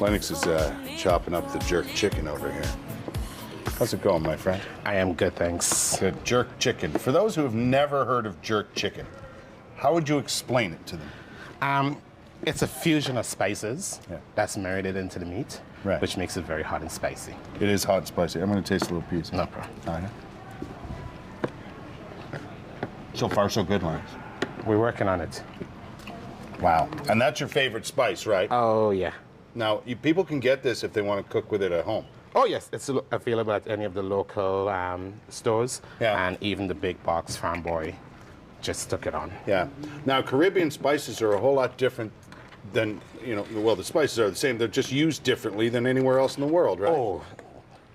Lennox is chopping up the jerk chicken over here. How's it going, my friend? I am good, thanks. Good. Jerk chicken. For those who have never heard of jerk chicken, how would you explain it to them? It's a fusion of spices that's marinated into the meat, Right. which makes it very hot and spicy. It is hot and spicy. I'm going to taste a little piece. No problem. All right. So far, so good, Lennox. We're working on it. Wow. And that's your favorite spice, right? Oh, yeah. Now, people can get this if they want to cook with it at home. Oh, yes. It's available at any of the local stores. Yeah. And even the big box Farm Boy just took it on. Yeah. Now, Caribbean spices are a whole lot different than, well, the spices are the same. They're just used differently than anywhere else in the world, right? Oh,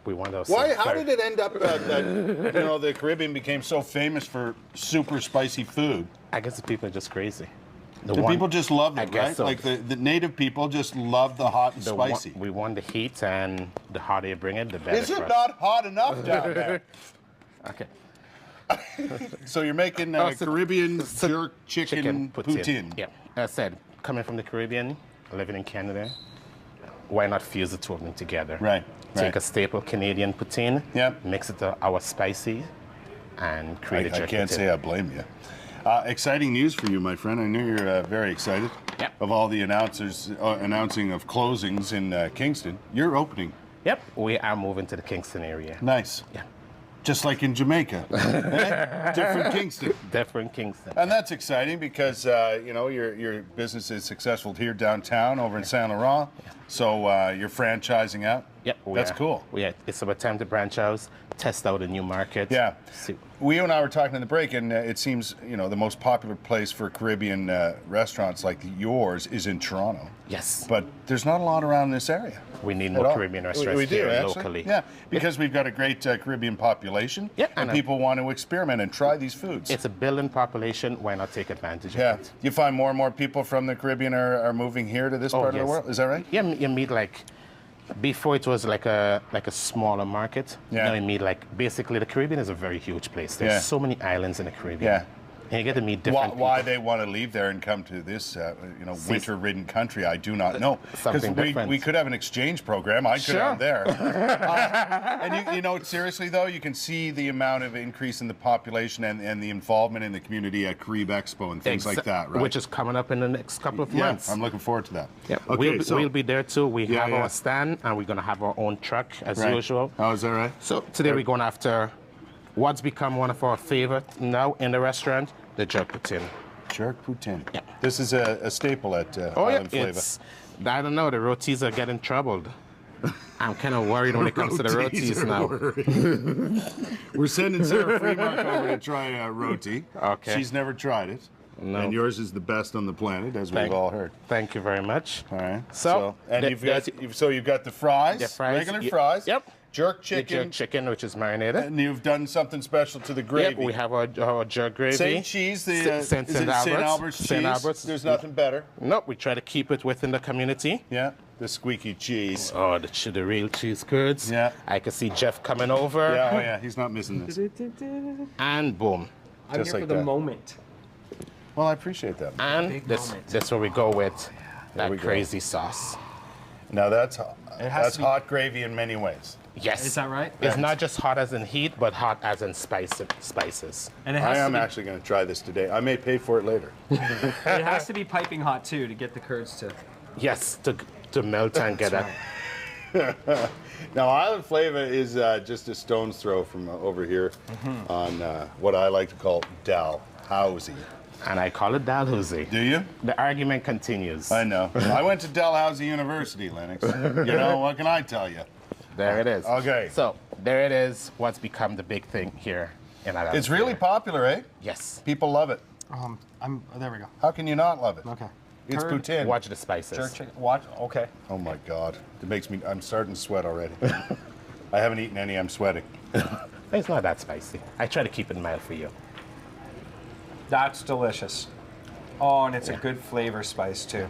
we want those. Why? How did it end up that the Caribbean became so famous for super spicy food? I guess the people are just crazy. People just loved it, I guess right? so. Like the native people just love the hot and spicy. We want the heat, and the hotter you bring it, the better. Is it not hot enough down there? Okay. So you're making Caribbean jerk chicken poutine. Yeah. As I said, coming from the Caribbean, living in Canada, why not fuse the two of them together? Right. Take a staple Canadian poutine, mix it to our spicy, and create a jerk I can't poutine. say I blame you. Exciting news for you, my friend. I know you're very excited of all the announcing of closings in Kingston. You're opening. Yep, we are moving to the Kingston area. Nice. Yeah. Just like in Jamaica. Different Kingston. Different Kingston. And that's exciting because, your business is successful here downtown over in Saint Laurent. So you're franchising out. Yep. That's cool. It's about time to branch out, test out a new market. Yeah. You and I were talking in the break, and it seems, the most popular place for Caribbean restaurants like yours is in Toronto. Yes. But there's not a lot around this area. We need more Caribbean restaurants here locally. Yeah, because we've got a great Caribbean population, and people want to experiment and try these foods. It's a building population. Why not take advantage of it? You find more and more people from the Caribbean are moving here to this part of the world. Is that right? Yeah, you meet before it was like a smaller market. Yeah. Now you meet basically the Caribbean is a very huge place. There's so many islands in the Caribbean. Yeah. And you get to meet different people. Why they want to leave there and come to this, winter-ridden country, I do not know. Because we could have an exchange program. I could have there. And seriously though, you can see the amount of increase in the population and the involvement in the community at Carib Expo and things like that, right? Which is coming up in the next couple of months. Yeah, I'm looking forward to that. Yeah. Okay, we'll be there too. We have our stand, and we're going to have our own truck as usual. Oh, is that right? So today we're going after what's become one of our favorites now in the restaurant, the jerk poutine. Jerk poutine. Yeah. This is a staple at Island Flava. I don't know, the rotis are getting troubled. I'm kind of worried when it comes to the rotis now. We're sending Sarah Freemark over to try roti. Okay. She's never tried it. No. And yours is the best on the planet, as we've all heard. Thank you very much. All right. You've got the fries, regular fries. Yep. Jerk chicken. The jerk chicken, which is marinated. And you've done something special to the gravy. Yep, we have our jerk gravy. Same cheese. St. Albert's cheese. St. Albert's. There's nothing better. Nope, we try to keep it within the community. Yeah, the squeaky cheese. Oh, the real cheese curds. Yeah. I can see Jeff coming over. Yeah, he's not missing this. And boom. I'm here for the moment. Well, I appreciate that. And that's where we go with that crazy sauce. Now that's hot gravy in many ways. Yes. Is that right? It's not just hot as in heat, but hot as in spices. And it I am actually going to try this today. I may pay for it later. It has to be piping hot too to get the curds to. Yes, to melt and get it. Now, Island Flava is just a stone's throw from over here on what I like to call Dalhousie. And I call it Dalhousie. Do you? The argument continues. I know. I went to Dalhousie University, Lennox. What can I tell you? There it is. Okay. So there it is. What's become the big thing here in Island It's really popular, eh? Yes. People love it. There we go. How can you not love it? Okay. It's poutine. Watch the spices. Jerk chicken. Watch. Okay. Oh my God. I'm starting to sweat already. I haven't eaten any. I'm sweating. It's not that spicy. I try to keep it mild for you. That's delicious. Oh, and it's a good flavor spice too.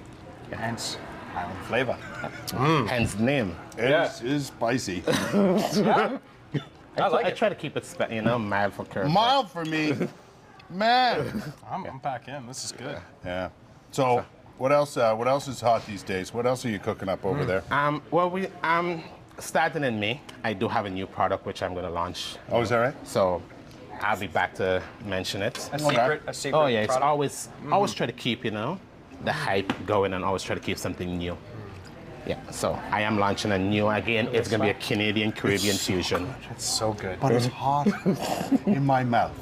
Hence, Island Flava. Hence the name. It is spicy. I try to keep it, mild for Kurt. Mild for me. Man. I'm back in. This is good. Yeah. So What else? What else is hot these days? What else are you cooking up over there? Well, starting in May, I do have a new product which I'm going to launch. Oh, is that right? So I'll be back to mention it. A secret Oh yeah, it's product? always try to keep the hype going and always try to keep something new. Yeah, so I am launching a new, again, it's going to be a Canadian Caribbean fusion. It's so good. But it's hot in my mouth.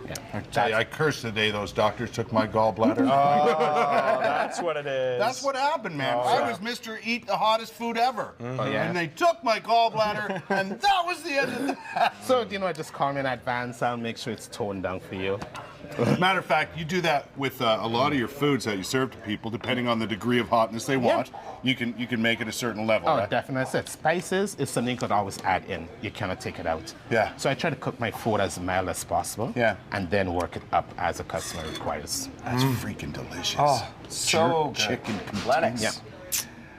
Yeah. I tell you, I cursed the day those doctors took my gallbladder. Oh, that's what it is. That's what happened, man. I was Mr. Eat the hottest food ever. Oh, yeah. And they took my gallbladder, and that was the end of that. So, just call me in advance. I'll make sure it's toned down for you. Matter of fact, you do that with a lot of your foods that you serve to people, depending on the degree of hotness they want. You can make it a certain level. Oh, right? definitely. I said spices is something you could always add in. You cannot take it out. Yeah. So I try to cook my food as mild as possible. Yeah. And then work it up as a customer requires. That's freaking delicious. Oh, so good. Chicken Lennox. Yeah.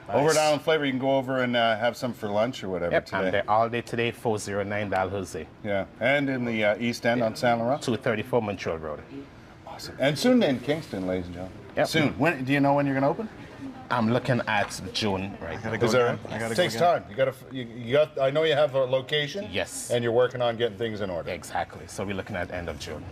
Over at Island Flava, you can go over and have some for lunch or whatever Yep. today. I'm there all day today, 409 Dalhousie. Yeah. And in the East End on Saint Laurent. 234 Montreal Road. Awesome. And soon in Kingston, ladies and gentlemen. Yep. Soon. When do you know when you're going to open? I'm looking at June right now. Is that right? It takes time. You got. I know you have a location. Yes. And you're working on getting things in order. Exactly. So we're looking at end of June.